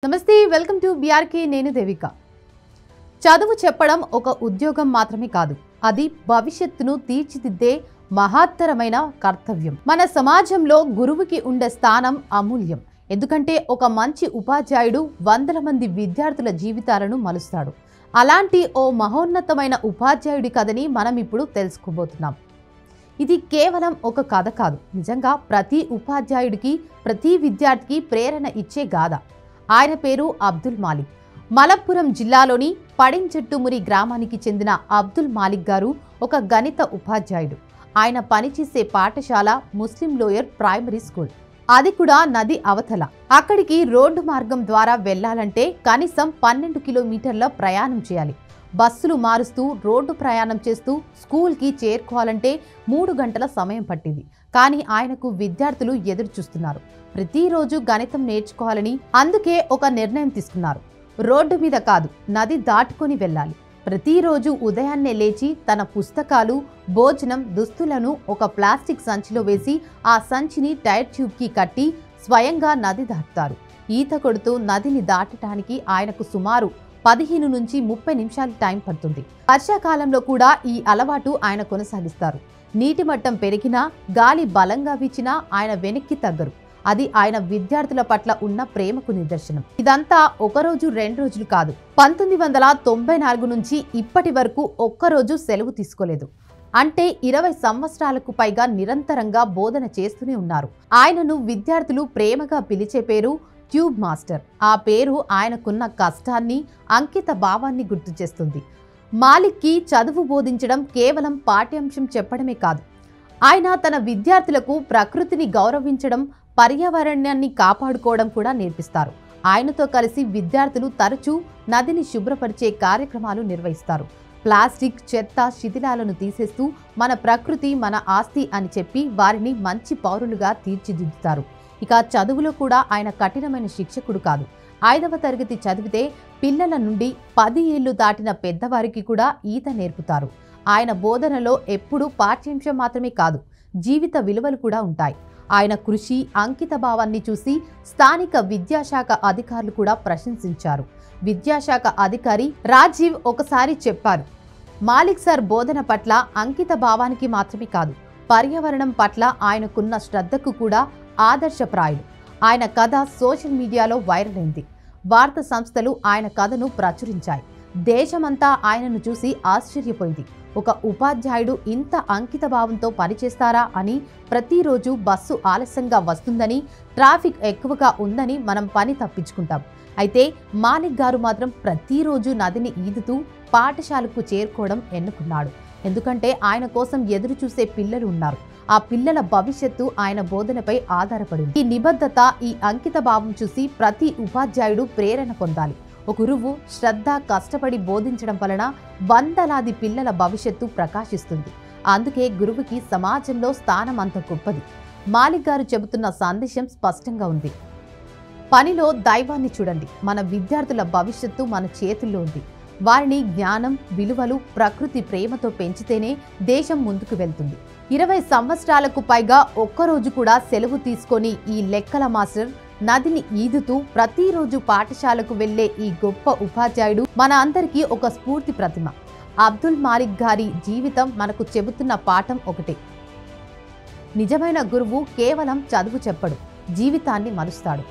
నమస్తే welcome to BRK నేను దేవిక. చదువు చెప్పడం ఒక ఉద్యోగం మాత్రమే కాదు, అది భవిష్యత్తును తీర్చిదిద్దే మహత్తరమైన కర్తవ్యం. మన సమాజంలో గురువుకి ఉండే స్థానం అమూల్యం. ఎందుకంటే ఒక మంచి ఉపాధ్యాయుడు వందల మంది విద్యార్థుల జీవితాలను మలుస్తాడు. అలాంటి ఓ మహోన్నతమైన ఉపాధ్యాయుడి కథని మనం ఇప్పుడు తెలుసుకోబోతున్నాం. ఇది కేవలం ఒక కథ కాదు, నిజంగా ప్రతి ఉపాధ్యాయుడికి ప్రతి విద్యార్థికి ప్రేరణ ఇచ్చే గాథ. ఆయన పేరు అబ్దుల్ మాలిక్. మలప్పురం జిల్లాలోని పడించెట్టుమురి గ్రామానికి చెందిన అబ్దుల్ మాలిక్ గారు ఒక గణిత ఉపాధ్యాయుడు. ఆయన పనిచేసే పాఠశాల ముస్లిం లోయర్ ప్రైమరీ స్కూల్, అది కూడా నది అవతల. అక్కడికి రోడ్డు మార్గం ద్వారా వెళ్లాలంటే కనీసం 12 కిలోమీటర్ల ప్రయాణం చేయాలి. బస్సులు మారుస్తూ రోడ్డు ప్రయాణం చేస్తూ స్కూల్కి చేరుకోవాలంటే 3 గంటల సమయం పట్టింది. కానీ ఆయనకు విద్యార్థులు ఎదురు చూస్తున్నారు. ప్రతిరోజు గణితం నేర్చుకోవాలని అందుకే ఒక నిర్ణయం తీసుకున్నారు. రోడ్డు మీద కాదు, నది దాటుకొని వెళ్ళాలి. ప్రతిరోజు ఉదయాన్నే లేచి తన పుస్తకాలు, భోజనం, దుస్తులను ఒక ప్లాస్టిక్ సంచిలో వేసి ఆ సంచిని టైర్ ట్యూబ్కి కట్టి స్వయంగా నది దాటుతారు. ఈత కొడుతూ నదిని దాటడానికి ఆయనకు సుమారు 15 నుంచి 30 నిమిషాలు టైం పడుతుంది. వర్షాకాలంలో కూడా ఈ అలవాటు ఆయన కొనసాగిస్తారు. నీటి మట్టం పెరిగినా, గాలి బలంగా వీచినా ఆయన వెనక్కి తగ్గరు. అది ఆయన విద్యార్థుల పట్ల ఉన్న ప్రేమకు నిదర్శనం. ఇదంతా ఒకరోజు 2 రోజులు కాదు. 1994 నుంచి ఇప్పటి వరకు ఒక్కరోజు సెలవు తీసుకోలేదు. అంటే 20 సంవత్సరాలకు పైగా నిరంతరంగా బోధన చేస్తూనే ఉన్నారు. ఆయనను విద్యార్థులు ప్రేమగా పిలిచే పేరు ట్యూబ్ మాస్టర్. ఆ పేరు ఆయనకున్న కష్టాన్ని, అంకిత భావాన్ని గుర్తు చేస్తుంది. మాలిక్కి చదువు బోధించడం కేవలం పాఠ్యాంశం చెప్పడమే కాదు, ఆయన తన విద్యార్థులకు ప్రకృతిని గౌరవించడం, పర్యావరణాన్ని కాపాడుకోవడం కూడా నేర్పిస్తారు. ఆయనతో కలిసి విద్యార్థులు తరచూ నదిని శుభ్రపరిచే కార్యక్రమాలు నిర్వహిస్తారు. ప్లాస్టిక్, చెత్త, శిథిలాలను తీసేస్తూ మన ప్రకృతి మన ఆస్తి అని చెప్పి వారిని మంచి పౌరులుగా తీర్చిదిద్దుతారు. ఇక చదువులో కూడా ఆయన కఠినమైన శిక్షకుడు కాదు. 5వ తరగతి చదివితే పిల్లల నుండి 10 ఏళ్లు దాటిన పెద్దవారికి కూడా ఈత నేర్పుతారు. ఆయన బోధనలో ఎప్పుడూ పాఠ్యాంశం మాత్రమే కాదు, జీవిత విలువలు కూడా ఉంటాయి. ఆయన కృషి, అంకిత భావాన్ని చూసి స్థానిక విద్యాశాఖ అధికారులు కూడా ప్రశంసించారు. విద్యాశాఖ అధికారి రాజీవ్ ఒకసారి చెప్పారు, మాలిక్ సార్ బోధన పట్ల అంకిత భావానికి మాత్రమే కాదు, పర్యావరణం పట్ల ఆయనకున్న శ్రద్ధకు కూడా ఆదర్శప్రాయుడు. ఆయన కథ సోషల్ మీడియాలో వైరల్ అయింది. వార్తా సంస్థలు ఆయన కథను ప్రచురించాయి. దేశమంతా ఆయనను చూసి ఆశ్చర్యపోయింది. ఒక ఉపాధ్యాయుడు ఇంత అంకిత భావంతో పనిచేస్తారా అని. ప్రతిరోజు బస్సు ఆలస్యంగా వస్తుందని, ట్రాఫిక్ ఎక్కువగా ఉందని మనం పని తప్పించుకుంటాం. అయితే మాలిక్ గారు మాత్రం ప్రతిరోజు నదిని ఈదుతూ పాఠశాలకు చేరుకోవడం ఎన్నుకున్నాడు. ఎందుకంటే ఆయన కోసం ఎదురు చూసే పిల్లలు ఉన్నారు. ఆ పిల్లల భవిష్యత్తు ఆయన బోధనపై ఆధారపడింది. ఈ నిబద్ధత, ఈ అంకిత భావం చూసి ప్రతి ఉపాధ్యాయుడు ప్రేరణ పొందాలి. ఒక గురువు శ్రద్ధ, కష్టపడి బోధించడం వలన వందలాది పిల్లల భవిష్యత్తు ప్రకాశిస్తుంది. అందుకే గురువుకి సమాజంలో స్థానం అంత గొప్పది. మాలిక్ గారు చెబుతున్న సందేశం స్పష్టంగా ఉంది. పనిలో దైవాన్ని చూడండి. మన విద్యార్థుల భవిష్యత్తు మన చేతుల్లో ఉంది. వారిని జ్ఞానం, విలువలు, ప్రకృతి ప్రేమతో పెంచితేనే దేశం ముందుకు వెళ్తుంది. 20 సంవత్సరాలకు పైగా ఒక్కరోజు కూడా సెలవు తీసుకొని ఈ లెక్కల మాస్టర్ నదిని ఈదుతూ ప్రతిరోజు పాఠశాలకు వెళ్లే ఈ గొప్ప ఉపాధ్యాయుడు మన అందరికీ ఒక స్ఫూర్తి ప్రతిమ. అబ్దుల్ మాలిక్ గారి జీవితం మనకు చెబుతున్న పాఠం ఒకటే, నిజమైన గురువు కేవలం చదువు చెప్పడు, జీవితాన్ని మలుస్తాడు.